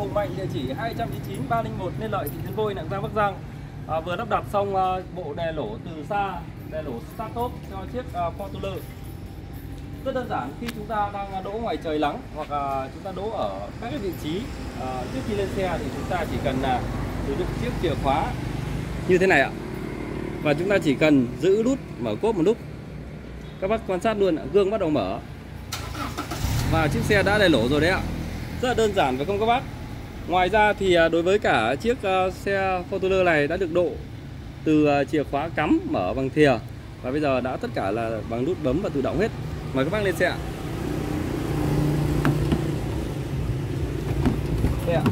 Hùng Mạnh, địa chỉ 299 301 Nên Lợi, thị trấn Vôi, Lạng Giang, Bắc Giang. Vừa lắp đặt xong bộ đè lỗ từ xa, đè lỗ start top cho chiếc Fortuner. Rất đơn giản, khi chúng ta đang đỗ ngoài trời nắng hoặc chúng ta đỗ ở các cái vị trí trước khi lên xe thì chúng ta chỉ cần sử dụng chiếc chìa khóa như thế này ạ. Và chúng ta chỉ cần giữ nút mở cốp một lúc. Các bác quan sát luôn, gương bắt đầu mở. Và chiếc xe đã đè lỗ rồi đấy ạ. Rất là đơn giản phải không các bác? Ngoài ra thì đối với cả chiếc xe Fortuner này đã được độ từ chìa khóa cắm mở bằng thìa. Và bây giờ đã tất cả là bằng nút bấm và tự động hết. Mời các bác lên xe ạ. Đây ạ.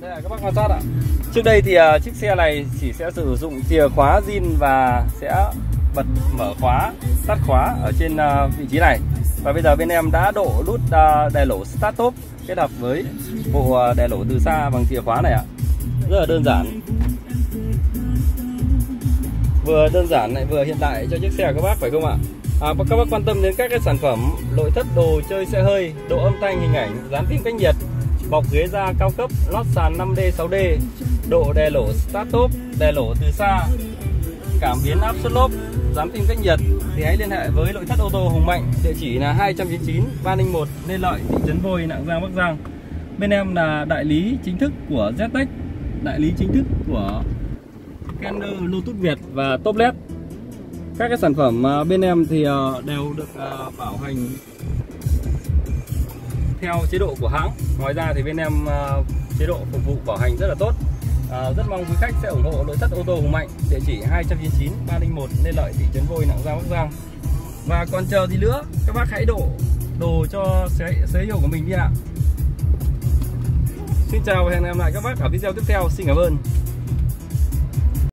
Đây là các bác quan sát ạ. Trước đây thì chiếc xe này chỉ sẽ sử dụng chìa khóa zin và sẽ bật mở khóa, tắt khóa ở trên vị trí này. Và bây giờ bên em đã độ nút đè lỗ start top kết hợp với bộ đè lỗ từ xa bằng chìa khóa này ạ. Rất là đơn giản. Vừa đơn giản lại vừa hiện đại cho chiếc xe các bác phải không ạ? Các bác quan tâm đến các cái sản phẩm nội thất đồ chơi xe hơi, độ âm thanh, hình ảnh, dán phim cách nhiệt, bọc ghế da cao cấp, lót sàn 5D 6D, độ đè lỗ start top, đè lỗ từ xa, cảm biến áp suất lốp, dán phim cách nhiệt thì hãy liên hệ với nội thất ô tô Hùng Mạnh, địa chỉ là 299 301 Nên Lợi, thị trấn Vôi, Lạng Giang, Bắc Giang. Bên em là đại lý chính thức của ZTEC, đại lý chính thức của Kenner, Lotus Việt và Toplet. Các cái sản phẩm bên em thì đều được bảo hành theo chế độ của hãng. Ngoài ra thì bên em chế độ phục vụ bảo hành rất là tốt. Rất mong quý khách sẽ ủng hộ nội thất ô tô Hùng Mạnh, địa chỉ 299 301 Nên Lợi, thị trấn Vôi, Lạng Giang, Bắc Giang. Và còn chờ gì nữa, các bác hãy đổ đồ cho xe hiệu của mình đi ạ. Xin chào và hẹn gặp lại các bác ở video tiếp theo. Xin cảm ơn.